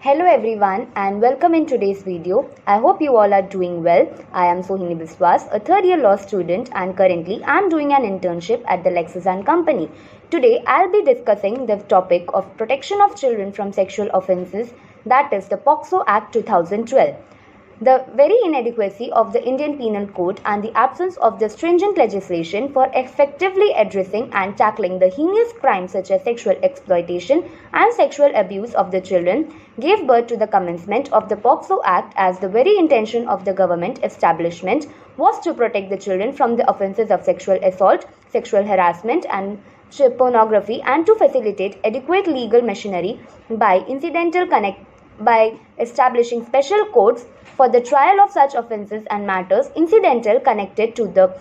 Hello everyone and welcome in today's video. I hope you all are doing well. I am Sohini Biswas, a third year law student, and currently I am doing an internship at the LEXIS and Company. Today I'll be discussing the topic of protection of children from sexual offences, that is the POSCO Act 2012. The very inadequacy of the Indian Penal Code and the absence of the stringent legislation for effectively addressing and tackling the heinous crimes such as sexual exploitation and sexual abuse of the children gave birth to the commencement of the POSCO Act, as the very intention of the government establishment was to protect the children from the offences of sexual assault, sexual harassment and pornography, and to facilitate adequate legal machinery by establishing special courts for the trial of such offences and matters incidental connected to the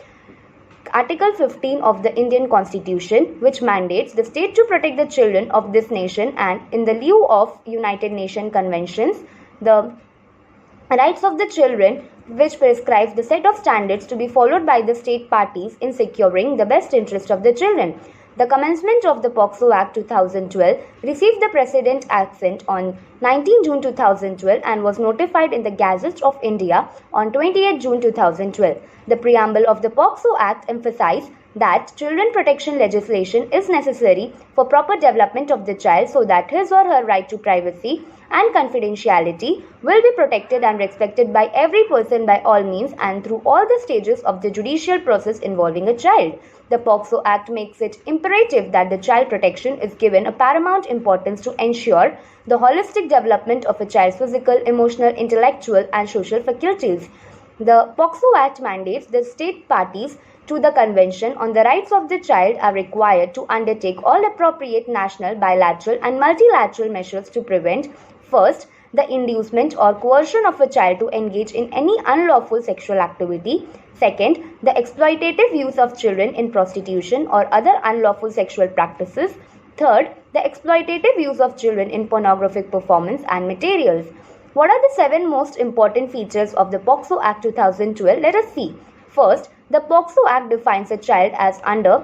Article 15 of the Indian Constitution, which mandates the state to protect the children of this nation, and in the lieu of United Nations conventions, the rights of the children, which prescribes the set of standards to be followed by the state parties in securing the best interest of the children. The commencement of the POSCO Act 2012 received the precedent assent on 19 June 2012 and was notified in the Gazette of India on 28 June 2012. The preamble of the POSCO Act emphasized that children protection legislation is necessary for proper development of the child so that his or her right to privacy and confidentiality will be protected and respected by every person by all means and through all the stages of the judicial process involving a child. The POSCO Act makes it imperative that the child protection is given a paramount importance to ensure the holistic development of a child's physical, emotional, intellectual and social faculties. The POSCO Act mandates the state parties to the Convention on the Rights of the Child are required to undertake all appropriate national, bilateral and multilateral measures to prevent, first, the inducement or coercion of a child to engage in any unlawful sexual activity. Second, the exploitative use of children in prostitution or other unlawful sexual practices. Third, the exploitative use of children in pornographic performance and materials. What are the 7 most important features of the POSCO Act 2012? Let us see. First, the POSCO Act defines a child as under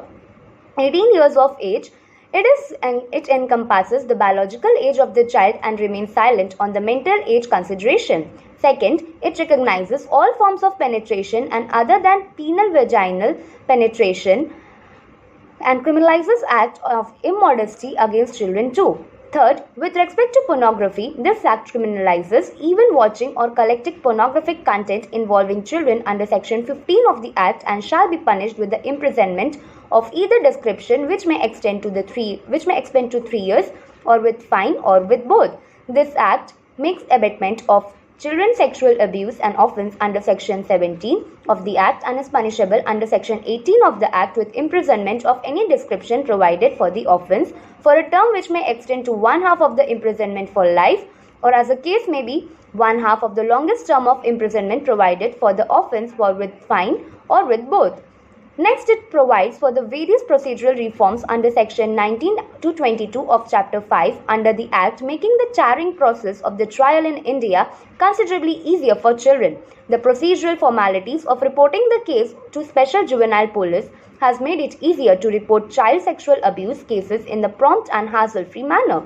18 years of age. It encompasses the biological age of the child and remains silent on the mental age consideration. Second, it recognizes all forms of penetration and other than penile vaginal penetration and criminalizes acts of immodesty against children too. Third, with respect to pornography, this act criminalizes even watching or collecting pornographic content involving children under Section 15 of the Act and shall be punished with the imprisonment of either description, which may extend to 3 years, or with fine, or with both. This act makes abatement of children's sexual abuse an offence under Section 17 of the Act and is punishable under Section 18 of the Act with imprisonment of any description provided for the offence for a term which may extend to 1/2 of the imprisonment for life, or as the case may be, 1/2 of the longest term of imprisonment provided for the offence, or with fine, or with both. Next, it provides for the various procedural reforms under Section 19 to 22 of Chapter 5 under the Act, making the charring process of the trial in India considerably easier for children. The procedural formalities of reporting the case to Special Juvenile Police has made it easier to report child sexual abuse cases in the prompt and hassle-free manner.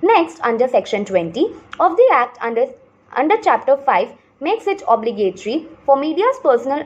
Next, under Section 20 of the Act under Chapter 5, makes it obligatory for media's personnel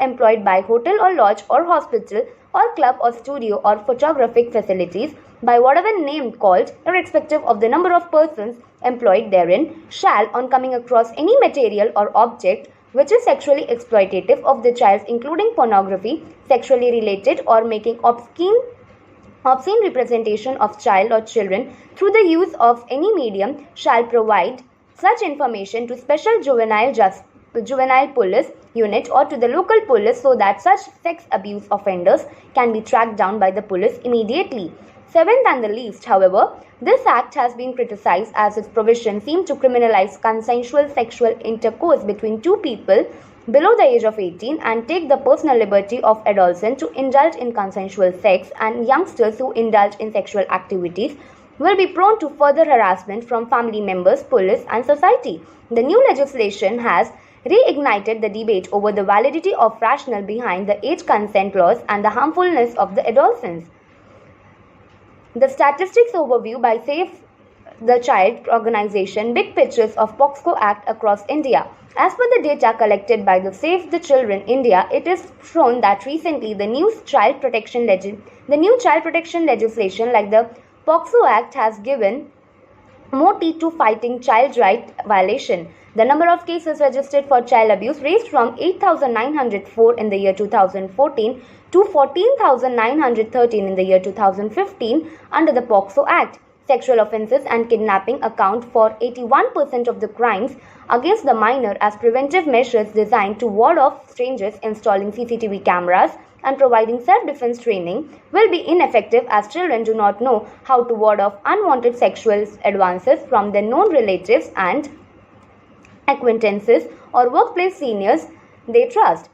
employed by hotel or lodge or hospital or club or studio or photographic facilities by whatever name called, irrespective of the number of persons employed therein, shall, on coming across any material or object which is sexually exploitative of the child, including pornography, sexually related or making obscene representation of child or children through the use of any medium, shall provide such information to Special Juvenile Police Unit or to the local police so that such sex abuse offenders can be tracked down by the police immediately. Seventh and the least, however, this act has been criticized as its provisions seem to criminalize consensual sexual intercourse between two people below the age of 18 and take the personal liberty of adolescents to indulge in consensual sex, and youngsters who indulge in sexual activities will be prone to further harassment from family members, police and society. The new legislation has reignited the debate over the validity of rationale behind the age consent laws and the harmfulness of the adolescents. The statistics overview by the child organization Big Pictures of POSCO Act across India. As per the data collected by the Save the Children India, it is shown that recently the new child protection legislation like the POSCO Act has given more teeth to fighting child right violation. The number of cases registered for child abuse raised from 8,904 in the year 2014 to 14,913 in the year 2015 under the POSCO Act. Sexual offences and kidnapping account for 81% of the crimes against the minor as preventive measures designed to ward off strangers. Installing CCTV cameras and providing self-defense training will be ineffective as children do not know how to ward off unwanted sexual advances from their known relatives and acquaintances or workplace seniors they trust.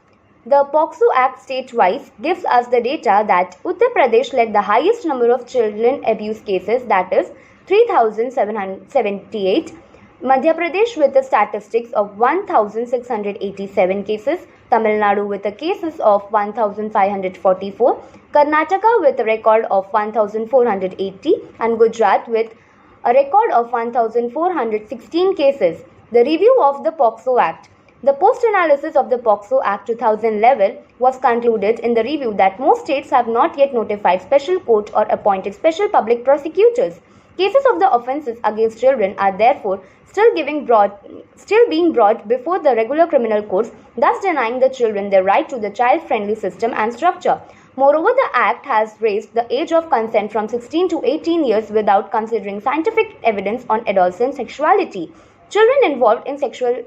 The POSCO Act state-wise gives us the data that Uttar Pradesh led the highest number of children abuse cases, that is 3,778. Madhya Pradesh with the statistics of 1,687 cases, Tamil Nadu with the cases of 1,544, Karnataka with a record of 1,480 and Gujarat with a record of 1,416 cases. The review of the POSCO Act. The post-analysis of the POSCO Act 2011 was concluded in the review that most states have not yet notified special court or appointed special public prosecutors. Cases of the offences against children are therefore still being brought before the regular criminal courts, thus denying the children their right to the child-friendly system and structure. Moreover, the Act has raised the age of consent from 16 to 18 years without considering scientific evidence on adolescent sexuality. Children involved in sexual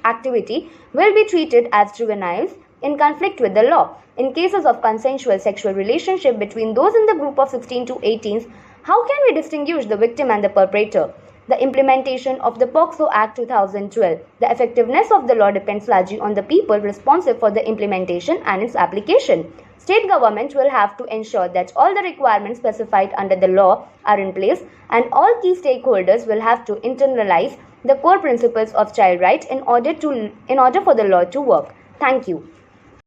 activity will be treated as juveniles in conflict with the law. In cases of consensual sexual relationship between those in the group of 16 to 18, how can we distinguish the victim and the perpetrator? The implementation of the POSCO Act 2012. The effectiveness of the law depends largely on the people responsible for the implementation and its application. State government will have to ensure that all the requirements specified under the law are in place, and all key stakeholders will have to internalize the core principles of child rights in order for the law to work. Thank you.